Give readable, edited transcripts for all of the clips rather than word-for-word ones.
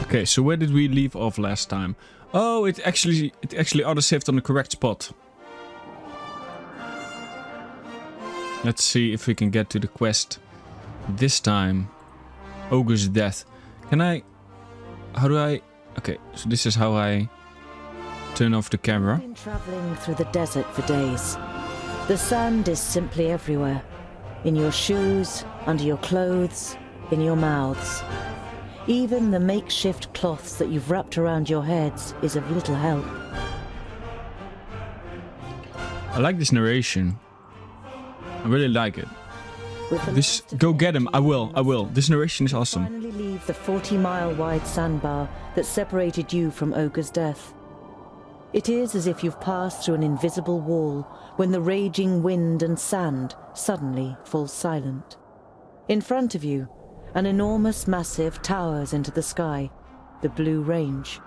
Okay, so where did we leave off last time? Oh, it actually auto-saved on the correct spot. Let's see if we can get to the quest this time. Ogre's death. Can I... How do I... Okay, so this is how I turn off the camera. I've been traveling through the desert for days. The sand is simply everywhere. In your shoes, under your clothes, in your mouths. Even the makeshift cloths that you've wrapped around your heads is of little help. I like this narration. I really like it. This, go get him. I will. This narration is awesome. Finally leave the 40-mile wide sandbar that separated you from Ogre's death. It is as if you've passed through an invisible wall when the raging wind and sand suddenly falls silent. In front of you, an enormous massive towers into the sky, the Blue Range.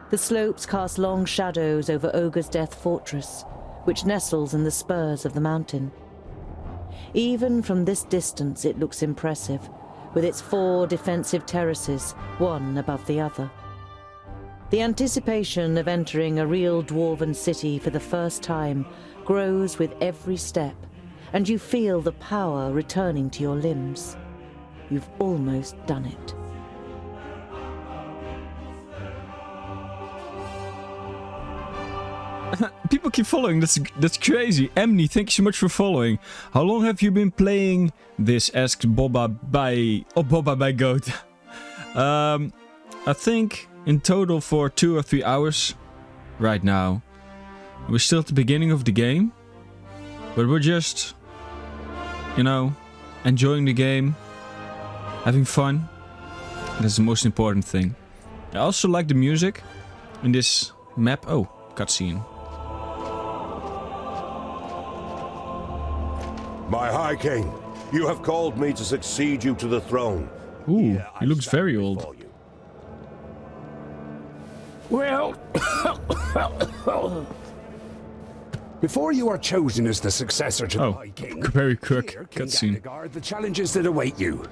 The slopes cast long shadows over Ogre's Death Fortress, which nestles in the spurs of the mountain. Even from this distance it looks impressive, with its 4 defensive terraces, one above the other. The anticipation of entering a real dwarven city for the first time grows with every step, and you feel the power returning to your limbs. You've almost done it. People keep following. That's crazy. Emily, thank you so much for following. How long have you been playing this? Asks Boba by Goat. I think in total for 2 or 3 hours right now. We're still at the beginning of the game, but we're just, you know, enjoying the game, having fun. That's the most important thing. I also like the music in this map. Oh, cutscene. My High King, you have called me to succeed you to the throne. Ooh, he looks very old. Well, before you are chosen as the successor to the High King, very quick here, King cutscene. Gandagar, the challenges that await you.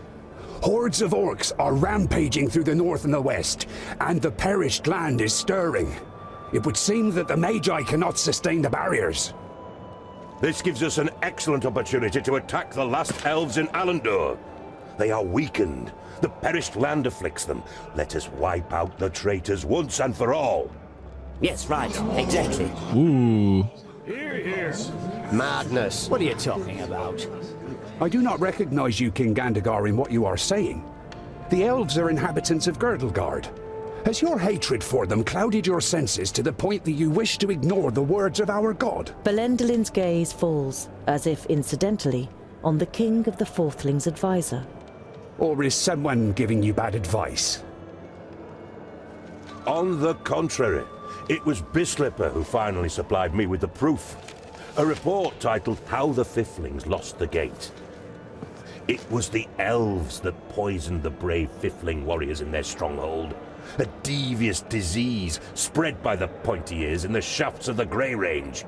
Hordes of orcs are rampaging through the north and the west, and the perished land is stirring. It would seem that the Magi cannot sustain the barriers. This gives us an excellent opportunity to attack the last elves in Alandor. They are weakened. The perished land afflicts them. Let us wipe out the traitors once and for all. Yes, right. Exactly. Ooh. Here. Madness. What are you talking about? I do not recognize you, King Gandagar, in what you are saying. The elves are inhabitants of Girdlegard. Has your hatred for them clouded your senses to the point that you wish to ignore the words of our god? Belendalin's gaze falls, as if incidentally, on the King of the Fourthlings' advisor. Or is someone giving you bad advice? On the contrary, it was Bislipper who finally supplied me with the proof. A report titled How the Fiflings Lost the Gate. It was the elves that poisoned the brave Fifling warriors in their stronghold. A devious disease spread by the pointy ears in the shafts of the Grey Range.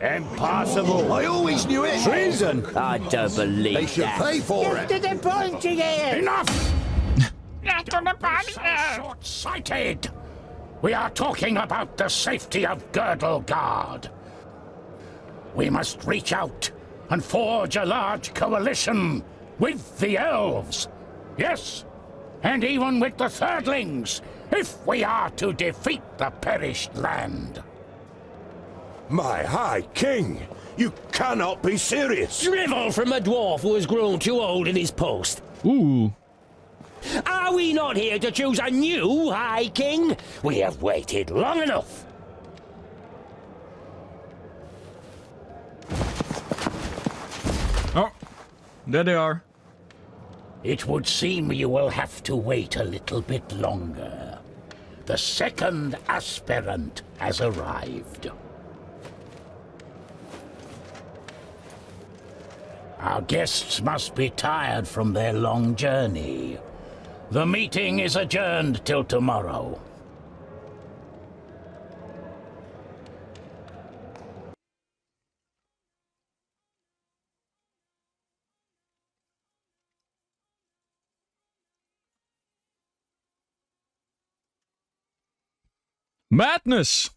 Impossible! I always knew it! Treason! I don't believe They should pay for it! To the pointy ears! Enough! Get to the pointy ears! Short-sighted! We are talking about the safety of Girdlegard. We must reach out and forge a large coalition with the elves. Yes, and even with the Thirdlings, if we are to defeat the perished land. My High King, you cannot be serious! Drivel from a dwarf who has grown too old in his post. Ooh. Are we not here to choose a new High King? We have waited long enough. Oh, there they are. It would seem you will have to wait a little bit longer. The second aspirant has arrived. Our guests must be tired from their long journey. The meeting is adjourned till tomorrow. Madness!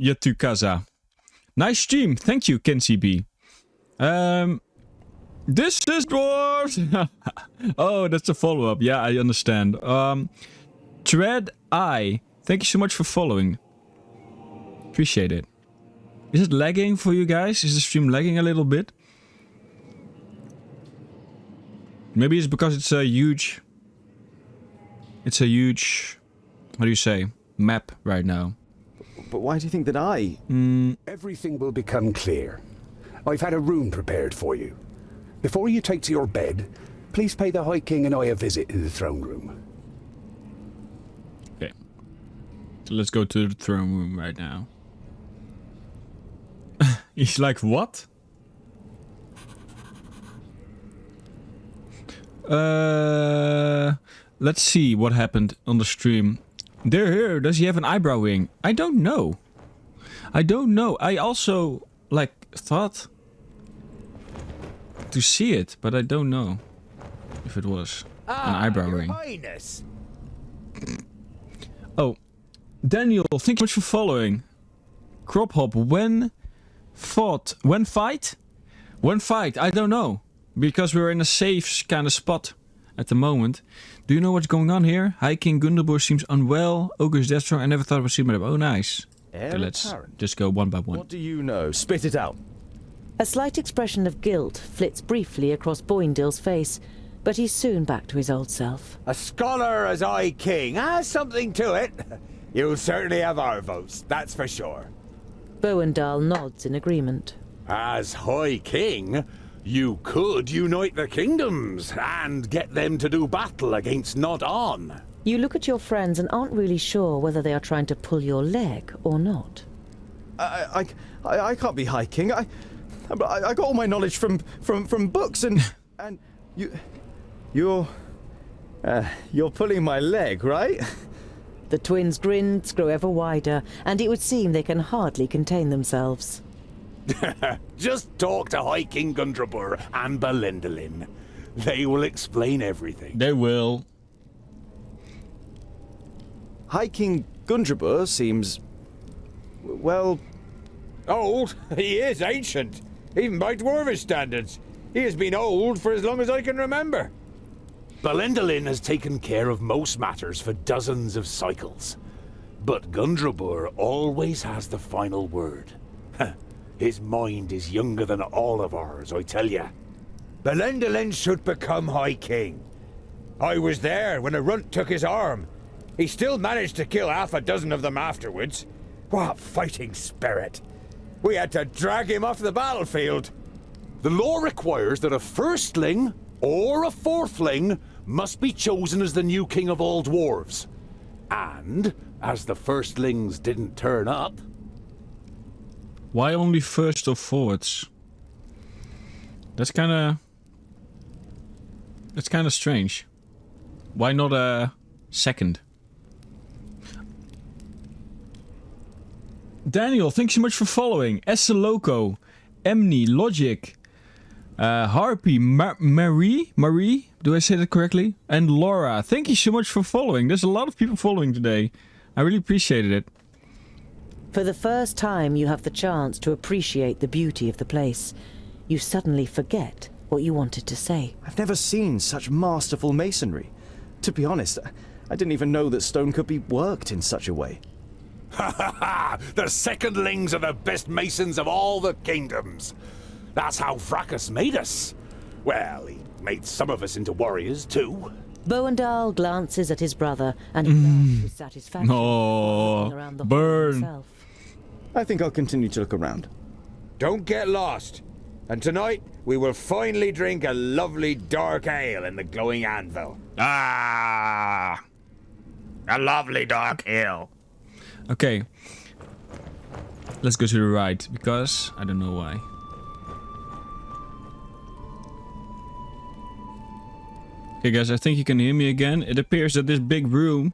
Yatukaza. Nice stream. Thank you, Kenzie B. This is Dwarves! Oh, that's a follow-up. Yeah, I understand. Tread Eye. Thank you so much for following. Appreciate it. Is it lagging for you guys? Is the stream lagging a little bit? Maybe it's because it's a huge... It's a huge... How do you say? Map right now. But why do you think that I... Everything will become clear. I've had a room prepared for you. Before you take to your bed, please pay the High King and I a visit in the throne room. Okay. So let's go to the throne room right now. He's like, what? Let's see what happened on the stream. They're here. Does he have an eyebrow ring? I don't know. I don't know. I also, like, thought to see it, but I don't know if it was an eyebrow ring. Highness. Oh, Daniel, thank you much for following. Crop hop, when fight? I don't know. Because we're in a safe kind of spot at the moment. Do you know what's going on here? High King Gundabur seems unwell. Ogre's death strong. I never thought I would see him. Oh, nice. Okay, let's just go one by one. What do you know? Spit it out. A slight expression of guilt flits briefly across Boindill's face, but he's soon back to his old self. A scholar as High King has something to it. You'll certainly have our votes, that's for sure. Boindall nods in agreement. As High King, you could unite the kingdoms and get them to do battle against Nod-On. You look at your friends and aren't really sure whether they are trying to pull your leg or not. I can't be High King. I got all my knowledge from books and you're pulling my leg, right? The twins' grins grow ever wider, and it would seem they can hardly contain themselves. Just talk to High King Gundrabur and Belendalin. They will explain everything. They will. High King Gundrabur seems... well... Old? He is ancient. Even by Dwarvish standards. He has been old for as long as I can remember. Belendalin has taken care of most matters for dozens of cycles. But Gundrabur always has the final word. His mind is younger than all of ours, I tell ya. Belendalin should become High King. I was there when a runt took his arm. He still managed to kill half a dozen of them afterwards. What fighting spirit! We had to drag him off the battlefield. The law requires that a firstling or a fourthling must be chosen as the new king of all dwarves. And, as the firstlings didn't turn up... Why only first or forwards? That's kinda strange. Why not a second? Daniel, thanks so much for following. Loco, Emni, Logic, Harpy, Marie, do I say that correctly? And Laura, thank you so much for following. There's a lot of people following today. I really appreciated it. For the first time, you have the chance to appreciate the beauty of the place. You suddenly forget what you wanted to say. I've never seen such masterful masonry. To be honest, I didn't even know that stone could be worked in such a way. Ha ha ha! The secondlings are the best masons of all the kingdoms. That's how Vracus made us. Well, he made some of us into warriors too. Boindall glances at his brother and laughs with satisfaction. Oh, Around the burn. himself. I think I'll continue to look around. Don't get lost. And tonight, we will finally drink a lovely dark ale in the glowing anvil. Ah, a lovely dark ale. Okay. Let's go to the right, because I don't know why. Okay guys, I think you can hear me again. It appears that this big room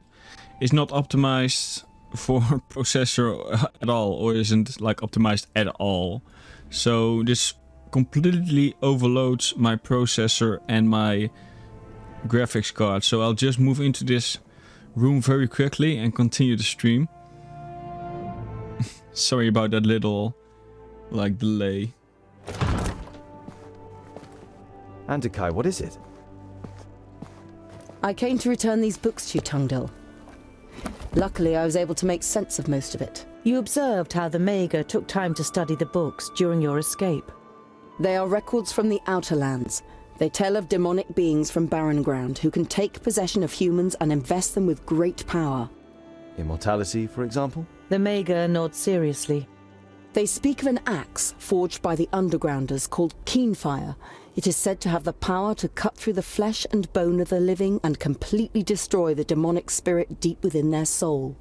is not optimized for processor at all, or isn't like optimized at all. So this completely overloads my processor and my graphics card. So I'll just move into this room very quickly and continue the stream. Sorry about that little, like, delay. Andakai, what is it? I came to return these books to you, Tungdil. Luckily, I was able to make sense of most of it. You observed how the Mager took time to study the books during your escape. They are records from the Outer Lands. They tell of demonic beings from Barren Ground who can take possession of humans and invest them with great power. Immortality, for example? The Mager nods seriously. They speak of an axe forged by the Undergrounders called Keenfire. It is said to have the power to cut through the flesh and bone of the living and completely destroy the demonic spirit deep within their soul.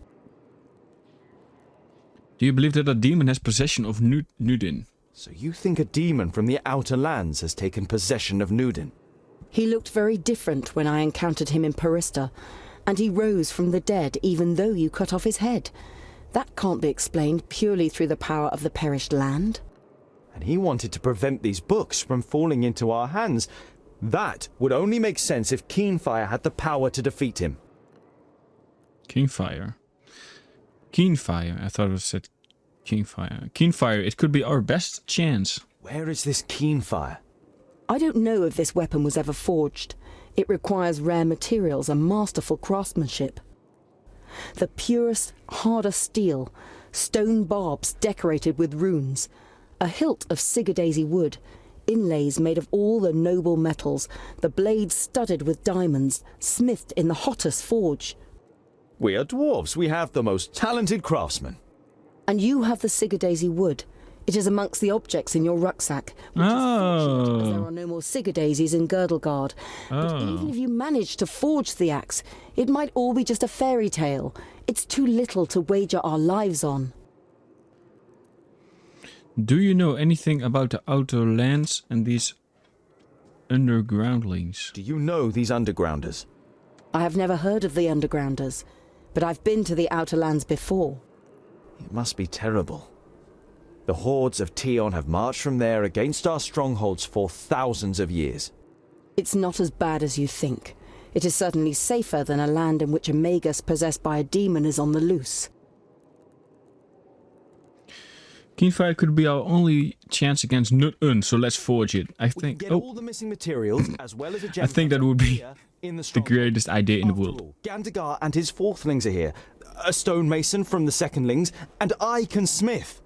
Do you believe that a demon has possession of Nudin? So you think a demon from the Outer Lands has taken possession of Nudin? He looked very different when I encountered him in Parista, and he rose from the dead even though you cut off his head. That can't be explained purely through the power of the perished land. And he wanted to prevent these books from falling into our hands. That would only make sense if Keenfire had the power to defeat him. Keenfire. Keenfire. I thought it said Keenfire. Keenfire, it could be our best chance. Where is this Keenfire? I don't know if this weapon was ever forged. It requires rare materials and masterful craftsmanship. The purest, hardest steel, stone barbs decorated with runes, a hilt of Sigurdaisy wood, inlays made of all the noble metals, the blades studded with diamonds, smithed in the hottest forge. We are dwarves. We have the most talented craftsmen. And you have the Sigurdaisy wood. It is amongst the objects in your rucksack, which is fortunate as there are no more Sigurdaisies in Girdlegard. But even if you managed to forge the axe, it might all be just a fairy tale. It's too little to wager our lives on. Do you know anything about the Outer Lands and these undergroundlings? Do you know these undergrounders? I have never heard of the Undergrounders, but I've been to the Outer Lands before. It must be terrible. The hordes of Tion have marched from there against our strongholds for thousands of years. It's not as bad as you think. It is certainly safer than a land in which a magus possessed by a demon is on the loose. Keenfire could be our only chance against Nut-Un, so let's forge it. I think. Get all the missing materials as well as a gem. I think that would be in the greatest idea in the world. Gandagar and his fourthlings are here. A stonemason from the secondlings, and I can smith.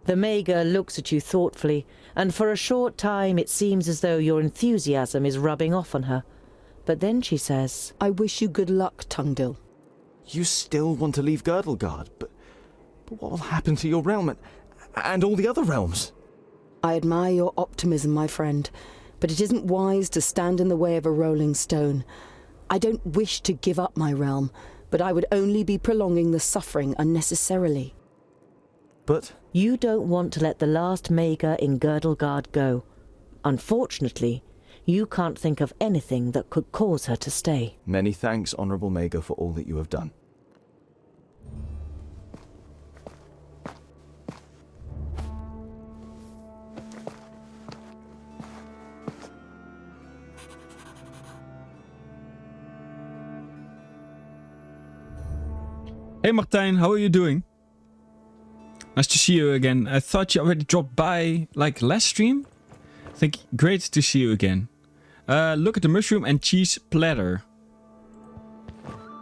The Mager looks at you thoughtfully, and for a short time it seems as though your enthusiasm is rubbing off on her. But then she says, I wish you good luck, Tungdil. You still want to leave Girdlegard, but what will happen to your realm and all the other realms? I admire your optimism, my friend, but it isn't wise to stand in the way of a rolling stone. I don't wish to give up my realm, but I would only be prolonging the suffering unnecessarily. But you don't want to let the last Mager in Girdlegard go. Unfortunately, you can't think of anything that could cause her to stay. Many thanks, Honourable Mager, for all that you have done. Hey Martijn, how are you doing? Nice to see you again. I thought you already dropped by, like, last stream? I think great to see you again. Look at the mushroom and cheese platter.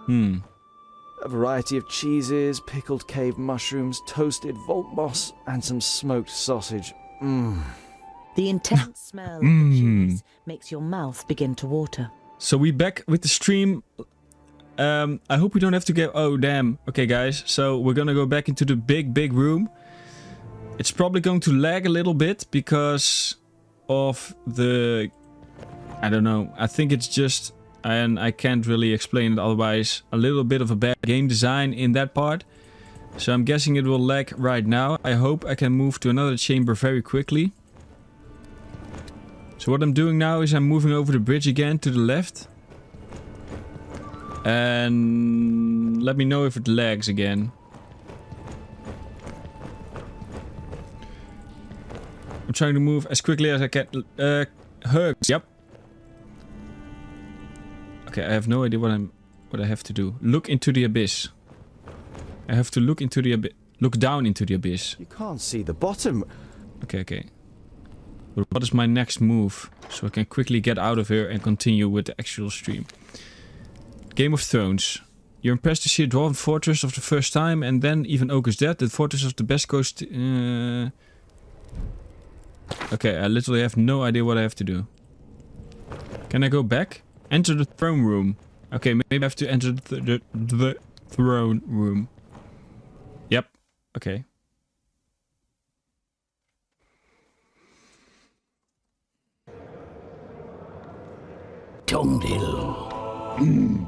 A variety of cheeses, pickled cave mushrooms, toasted vault moss, and some smoked sausage. The intense smell of the cheese makes your mouth begin to water. So we back with the stream. I hope we don't have to go. Oh damn. Okay guys, so we're gonna go back into the big room. It's probably going to lag a little bit because of the, I don't know, I think it's just, and I can't really explain it otherwise, a little bit of a bad game design in that part. So I'm guessing it will lag right now. I hope I can move to another chamber very quickly. So what I'm doing now is I'm moving over the bridge again to the left. And let me know if it lags again. I'm trying to move as quickly as I can. Hugs, yep. Okay, I have no idea what I have to do. Look into the abyss. I have to look into the abyss. look down into the abyss. You can't see the bottom. Okay. But what is my next move? So I can quickly get out of here and continue with the actual stream. Game of Thrones. You're impressed to see a dwarven fortress of the first time, and then even Ogre's dead. The fortress of the best coast... Okay, I literally have no idea what I have to do. Can I go back? Enter the throne room. Okay, maybe I have to enter the throne room. Yep. Okay. Tungdil.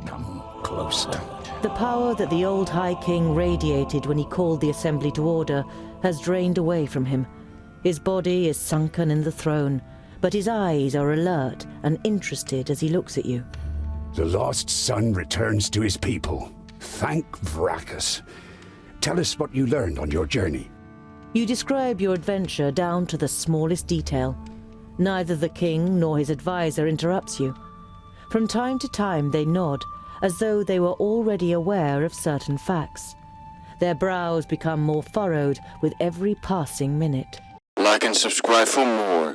Come closer. The power that the old High King radiated when he called the assembly to order has drained away from him. His body is sunken in the throne, but his eyes are alert and interested as he looks at you. The lost son returns to his people. Thank Vracus. Tell us what you learned on your journey. You describe your adventure down to the smallest detail. Neither the king nor his advisor interrupts you. From time to time they nod, as though they were already aware of certain facts. Their brows become more furrowed with every passing minute. Like and subscribe for more.